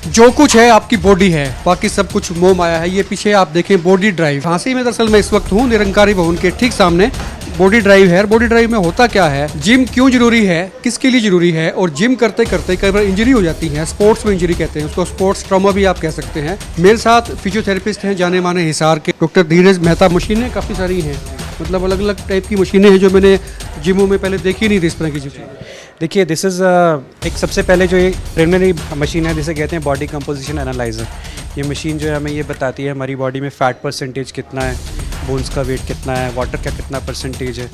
जो कुछ है आपकी बॉडी है, बाकी सब कुछ मोह माया है। ये पीछे आप देखें बॉडी ड्राइव। झांसी में दरअसल मैं इस वक्त हूँ निरंकारी भवन के ठीक सामने। बॉडी ड्राइव है। बॉडी ड्राइव में होता क्या है, जिम क्यों जरूरी है, किसके लिए जरूरी है, और जिम करते करते कई बार इंजरी हो जाती है। स्पोर्ट्स में इंजरी कहते हैं उसको, स्पोर्ट्स ट्रॉमा भी आप कह सकते हैं। मेरे साथ फिजियोथेरेपिस्ट हैं जाने माने हिसार के डॉक्टर धीरज मेहता। मशीनें काफ़ी सारी हैं, मतलब अलग अलग टाइप की मशीनें हैं जो मैंने जिमों में पहले देखी नहीं थी इस तरह की चीज़ें। देखिए दिस इज़ एक सबसे पहले जो ये प्रिलिमिनरी मशीन है जिसे कहते हैं बॉडी कंपोजिशन एनालाइजर। ये मशीन जो है हमें ये बताती है हमारी बॉडी में फ़ैट परसेंटेज कितना है, बोन्स का वेट कितना है, वाटर का कितना परसेंटेज है।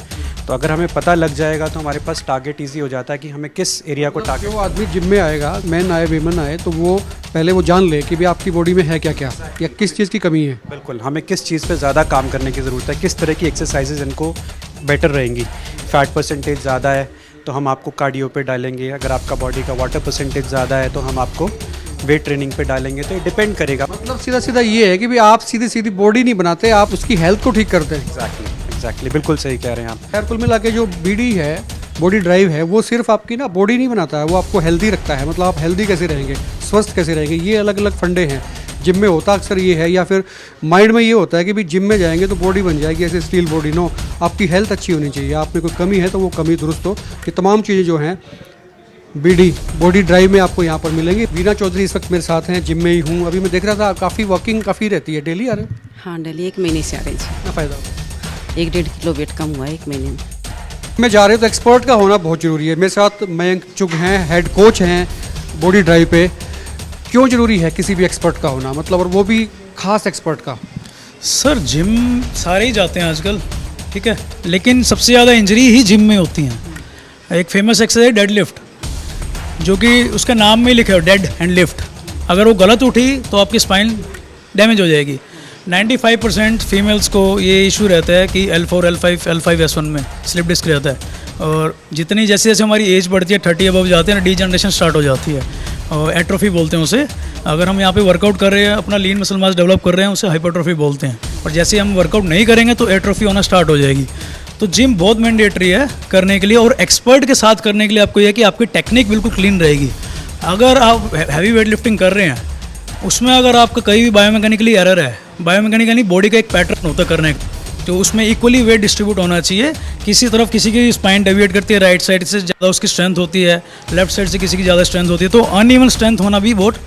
तो अगर हमें पता लग जाएगा तो हमारे पास टारगेट ईजी हो जाता है कि हमें किस एरिया को टारगेट। वो आदमी जिम में आएगा, मैन आए वीमन आए, तो वो पहले वो जान ले कि भाई आपकी बॉडी में है क्या क्या या किस चीज़ की कमी है। बिल्कुल, हमें किस चीज़ पे ज़्यादा काम करने की ज़रूरत है, किस तरह की एक्सरसाइजेज इनको बेटर रहेंगी। फ़ैट परसेंटेज ज़्यादा है तो हम आपको कार्डियो पे डालेंगे, अगर आपका बॉडी का वाटर परसेंटेज ज़्यादा है तो हम आपको वेट ट्रेनिंग पे डालेंगे। तो ये डिपेंड करेगा। मतलब सीधा सीधा ये है कि भाई आप सीधी सीधी बॉडी नहीं बनाते, आप उसकी हेल्थ को ठीक करते हैं। एग्जैक्टली बिल्कुल सही कह रहे हैं आप। खैर कुल मिला के जो बीडी है, बॉडी ड्राइव है, वो सिर्फ आपकी ना बॉडी नहीं बनाता है, वो आपको हेल्दी रखता है। मतलब आप हेल्दी कैसे रहेंगे, स्वस्थ कैसे रहेंगे, ये अलग अलग फंडे हैं। जिम में होता अक्सर ये है, या फिर माइंड में ये होता है कि भाई जिम में जाएंगे तो बॉडी बन जाएगी ऐसे स्टील बॉडी। नो, आपकी हेल्थ अच्छी होनी चाहिए। आप में कोई कमी है तो वो कमी दुरुस्त हो। ये तमाम चीज़ें जो हैं बीडी बॉडी ड्राइव में आपको यहाँ पर मिलेंगी। वीना चौधरी इस वक्त मेरे साथ हैं, जिम में ही हूँ। अभी मैं देख रहा था काफ़ी वॉकिंग काफ़ी रहती है। डेली आ रहे हो? हाँ, डेली 1 महीने से आ रही है। क्या फ़ायदा होगा? 1-1.5 किलो वेट कम हुआ है 1 महीने में। मैं जा रहे हो तो एक्सपर्ट का होना बहुत ज़रूरी है। मेरे साथ मयंक चुग हैं, हेड कोच हैं बॉडी ड्राइव पे। क्यों ज़रूरी है किसी भी एक्सपर्ट का होना, मतलब, और वो भी खास एक्सपर्ट का? सर जिम सारे ही जाते हैं आजकल, ठीक है, लेकिन सबसे ज़्यादा इंजरी ही जिम में होती हैं। एक फेमस एक्सरसाइज डेड लिफ्ट, जो कि उसका नाम में लिखा है डेड एंड लिफ्ट। अगर वो गलत उठी तो आपकी स्पाइन डैमेज हो जाएगी। 95% फीमेल्स को ये इशू रहता है कि L4, L5, L5S1 में स्लिप डिस्क रहता है। और जितनी जैसे जैसे हमारी एज बढ़ती है, 30 अबव जाते हैं ना, डीजनरेशन स्टार्ट हो जाती है और एट्रोफी बोलते हैं उसे। अगर हम यहाँ पे वर्कआउट कर रहे हैं, अपना लीन मसल मास डेवलप कर रहे हैं, उसे हाइपरट्रोफी बोलते हैं। और जैसे हम वर्कआउट नहीं करेंगे तो एट्रोफी होना स्टार्ट हो जाएगी। तो जिम बहुत मैंडेटरी है करने के लिए, और एक्सपर्ट के साथ करने के लिए आपको यह है कि आपकी टेक्निक बिल्कुल क्लीन रहेगी। अगर आप हैवी वेट लिफ्टिंग कर रहे हैं, उसमें अगर आपका कहीं भी बायोमैकेनिकली एरर है, बायोमैकेनिकली बॉडी का एक पैटर्न होता है करने का, तो उसमें इक्वली वेट डिस्ट्रीब्यूट होना चाहिए। किसी तरफ किसी की स्पाइन डेविएट करती है, राइट साइड से ज़्यादा उसकी स्ट्रेंथ होती है, लेफ्ट साइड से किसी की ज़्यादा स्ट्रेंथ होती है, तो अनइवन स्ट्रेंथ होना भी बहुत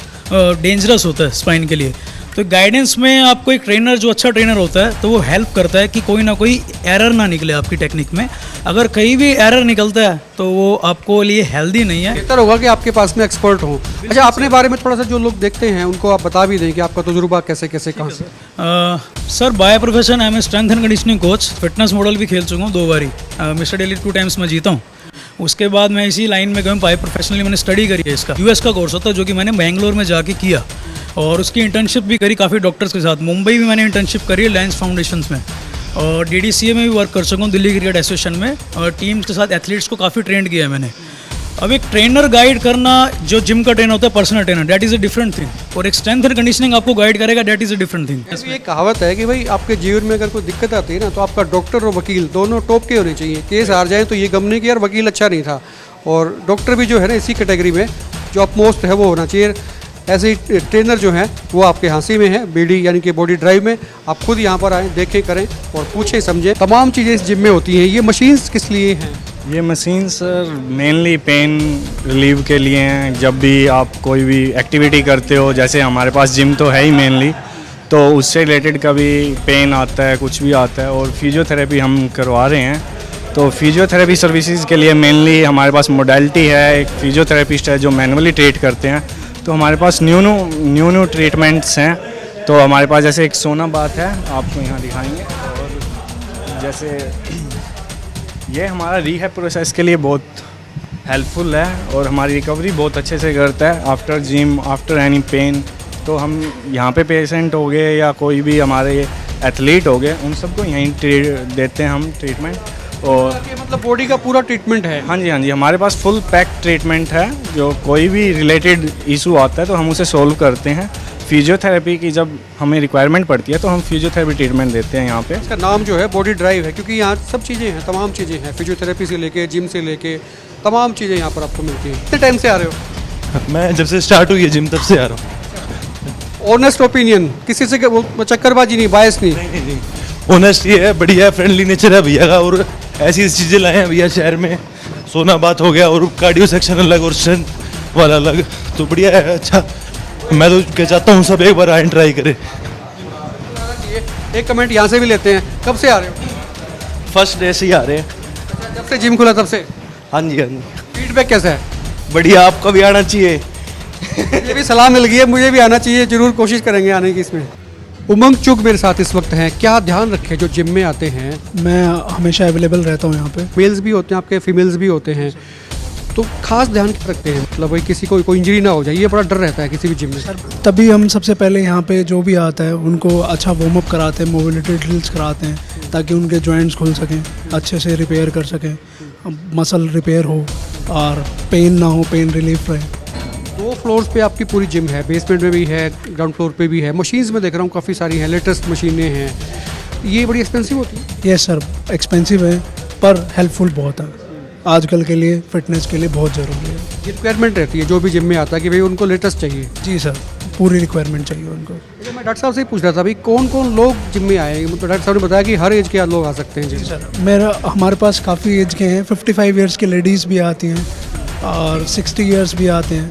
डेंजरस होता है स्पाइन के लिए। तो गाइडेंस में आपको एक ट्रेनर, जो अच्छा ट्रेनर होता है, तो वो हेल्प करता है कि कोई ना कोई एरर ना निकले आपकी टेक्निक में। अगर कहीं भी एरर निकलता है तो वो आपको लिए हेल्दी नहीं है। बेहतर होगा कि आपके पास में एक्सपर्ट हो। अच्छा, अपने बारे में थोड़ा सा जो लोग देखते हैं उनको आप बता भी दें कि आपका तजुर्बा कैसे कैसे कहाँ से। Sir by profession I am a strength and conditioning coach. Fitness model भी खेल चुका हूँ 2 बारी। मिस्टर डेली 2 टाइम्स मैं जीता हूँ। उसके बाद मैं इसी लाइन में गया, बाय प्रोफेशनली मैंने स्टडी करी है। इसका US का कोर्स होता है जो कि मैंने बेंगलोर में जाके किया, और उसकी इंटर्नशिप भी करी काफ़ी डॉक्टर्स के साथ। मुंबई में मैंने इंटर्नशिप करी है लायंस फाउंडेशंस में, और DDCA में भी वर्क कर सका हूँ, दिल्ली क्रिकेट एसोसिएशन में, और टीम्स के साथ एथलीट्स को काफ़ी ट्रेंड किया है मैंने। अब एक ट्रेनर गाइड करना, जो जिम का ट्रेनर होता है personal trainer, that is a different thing, और एक स्ट्रेंथ एंड कंडीशनिंग आपको गाइड करेगा, that is a different thing. ये कहावत है कि भाई आपके जीवन में अगर कोई दिक्कत आती है ना, तो आपका डॉक्टर और वकील दोनों टॉप के होने चाहिए। केस हार जाए तो ये गम नहीं कि यार वकील अच्छा नहीं था, और डॉक्टर भी जो है ना इसी कैटेगरी में जो आप मोस्ट है वो होना चाहिए। ऐसे ही ट्रेनर जो हैं वो आपके हाँसी में है, बीडी यानी कि बॉडी ड्राइव में। आप खुद यहाँ पर आएँ, देखें, करें और पूछें समझें। तमाम चीज़ें इस जिम में होती हैं। ये मशीन्स किस लिए हैं? ये machine sir mainly pain relieve के लिए हैं। जब भी आप कोई भी एक्टिविटी करते हो, जैसे हमारे पास जिम तो है ही मेनली, तो उससे रिलेटेड कभी पेन आता है, कुछ भी आता है, और फिजियोथेरेपी हम करवा रहे हैं। तो फिजियोथेरेपी सर्विसेज के लिए मेनली हमारे पास मोडालिटी है। एक फिजियोथेरेपिस्ट है जो मैनुअली ट्रीट करते हैं। तो हमारे पास न्यू ट्रीटमेंट्स हैं। तो हमारे पास जैसे एक सोना बात है, आपको यहाँ दिखाएंगे। और जैसे ये हमारा रीहैब प्रोसेस के लिए बहुत हेल्पफुल है, और हमारी रिकवरी बहुत अच्छे से करता है after gym, after any pain. तो हम यहाँ पे पेशेंट हो गए या कोई भी हमारे एथलीट हो गए, उन सबको यहीं देते हैं हम ट्रीटमेंट। और मतलब बॉडी का पूरा ट्रीटमेंट है? हाँ जी, हाँ जी, हमारे पास फुल पैक ट्रीटमेंट है। जो कोई भी रिलेटेड इशू आता है तो हम उसे सोल्व करते हैं। फिजियोथेरेपी की जब हमें रिक्वायरमेंट पड़ती है तो हम फिजियोथेरेपी ट्रीटमेंट देते हैं यहाँ पे। इसका नाम जो है बॉडी ड्राइव है, क्योंकि यहाँ सब चीज़ें हैं, तमाम चीज़ें हैं, फिजियोथेरेपी से लेके जिम से लेके तमाम चीज़ें यहाँ पर आपको मिलती हैं। कितने टाइम से आ रहे हो? मैं जब से स्टार्ट हुई है जिम तब से आ रहा हूँ। ऑनेस्ट ओपिनियन, किसी से वो चक्करबाजी नहीं, बायस नहीं। नहीं ऑनेस्ट ये है, बढ़िया है, फ्रेंडली नेचर है भैया का, और ऐसी ऐसी चीज़ें लाए हैं भैया शहर में। सोना बात हो गया, और कार्डियो सेक्शन अलग और स्ट्रेंथ वाला अलग, तो बढ़िया है। अच्छा, मैं तो क्या चाहता हूँ सब एक बार आए ट्राई करें। एक कमेंट यहाँ से भी लेते हैं, कब से आ रहे हो? फर्स्ट डे से ही आ रहे हैं। जब से जिम खुला तब से? हाँ जी हाँ जी, फीडबैक कैसा है? बढ़िया, आपका भी आना चाहिए। मुझे भी सलाह मिल गई है, मुझे भी आना चाहिए, जरूर कोशिश करेंगे आने की इसमें। उमंग चुग मेरे साथ इस वक्त हैं। क्या ध्यान रखें जो जिम में आते हैं? मैं हमेशा अवेलेबल रहता हूँ यहाँ पे। मेल्स भी होते हैं आपके, फीमेल्स भी होते हैं, तो खास ध्यान क्या रखते हैं? मतलब भाई किसी को कोई इंजरी ना हो जाए, ये बड़ा डर रहता है किसी भी जिम में। तभी हम सबसे पहले यहाँ पे जो भी आता है उनको अच्छा वार्म अप कराते हैं, मोबिलिटी ड्रिल्स कराते हैं, ताकि उनके जॉइंट्स खुल सकें, अच्छे से रिपेयर कर सकें, मसल रिपेयर हो और पेन ना हो, पेन रिलीफ रहे। 2 फ्लोर्स पे आपकी पूरी जिम है, बेसमेंट में भी है, ग्राउंड फ्लोर पे भी है। मशीन्स में देख रहा हूँ काफ़ी सारी हैं, लेटेस्ट मशीनें हैं। ये बड़ी एक्सपेंसिव होती है? यस सर, एक्सपेंसिव है पर हेल्पफुल बहुत है। आजकल के लिए फिटनेस के लिए बहुत ज़रूरी है। ये रिक्वायरमेंट रहती है जो भी जिम में आता है कि भाई उनको लेटेस्ट चाहिए। जी सर, पूरी रिक्वायरमेंट चाहिए उनको। तो मैं डॉक्टर साहब से ही पूछ रहा था भाई कौन कौन लोग जिम में आए? मतलब डॉक्टर साहब ने बताया कि हर एज के लोग आ सकते हैं जिम। सर हमारे पास काफ़ी एज के हैं, 55 ईयर्स की लेडीज़ भी आती हैं और 60 ईयर्स भी आते हैं,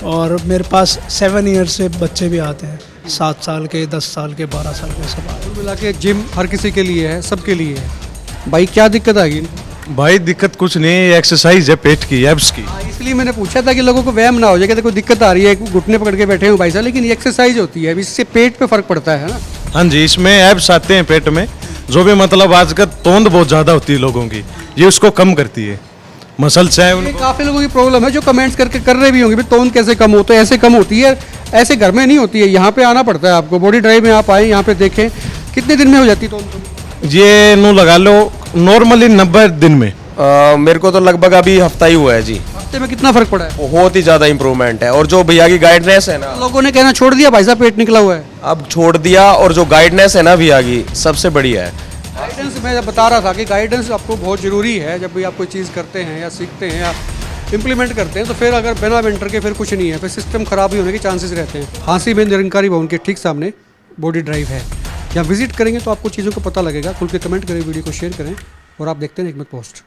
और मेरे पास 7 ईयर्स से बच्चे भी आते हैं, 7 साल के, 10 साल के, 12 साल के, सब आते हैं। मिला के जिम हर किसी के लिए है, सबके लिए है। भाई क्या दिक्कत आएगी? भाई दिक्कत कुछ नहीं है, एक्सरसाइज है पेट की, एब्स की। इसलिए मैंने पूछा था कि लोगों को वहम ना हो जाए कि कोई दिक्कत आ रही है, घुटने पकड़ के बैठे हूँ भाई साहब, लेकिन ये एक्सरसाइज होती है, इससे पेट पे फर्क पड़ता है ना। हाँ जी, इसमें एब्स आते हैं पेट में, जो भी मतलब आजकल तोंद बहुत ज़्यादा होती है लोगों की, ये उसको कम करती है। मसल्स हैं ये उनको। काफी लोगों की प्रॉब्लम है जो कमेंट्स करके कर रहे भी होंगे, भाई तोंद कैसे कम हो? तो ऐसे कम होती है, ऐसे घर में नहीं होती है, यहाँ पे आना पड़ता है आपको। बॉडी ड्राइव में आप आए, यहाँ पे देखें, कितने दिन में हो जाती है तोंद? ये नू लगा लो नॉर्मली 90 दिन में। मेरे को तो लगभग अभी हफ्ता ही हुआ है जी। हफ्ते में कितना फर्क पड़ा है? बहुत ही ज़्यादा इम्प्रूवमेंट है, और जो भैया की गाइडनेस है ना, लोगों ने कहना छोड़ दिया भाई साहब पेट निकला हुआ है। अब छोड़ दिया, और जो गाइडनेस है ना भैया की, सबसे बढ़िया है। गाइडेंस मैं बता रहा था कि गाइडेंस आपको बहुत ज़रूरी है। जब भी आप कोई चीज़ करते हैं या सीखते हैं या इम्प्लीमेंट करते हैं, तो फिर अगर बिना मेंटर के फिर कुछ नहीं है, फिर सिस्टम खराब ही होने के चांसेस रहते हैं। हांसी में निरंकारी भवन के ठीक सामने बॉडी ड्राइव है। यहाँ विजिट करेंगे तो आपको चीज़ों का पता लगेगा। खुल के कमेंट करें, वीडियो को शेयर करें, और आप देखते हैं हिकमत पोस्ट।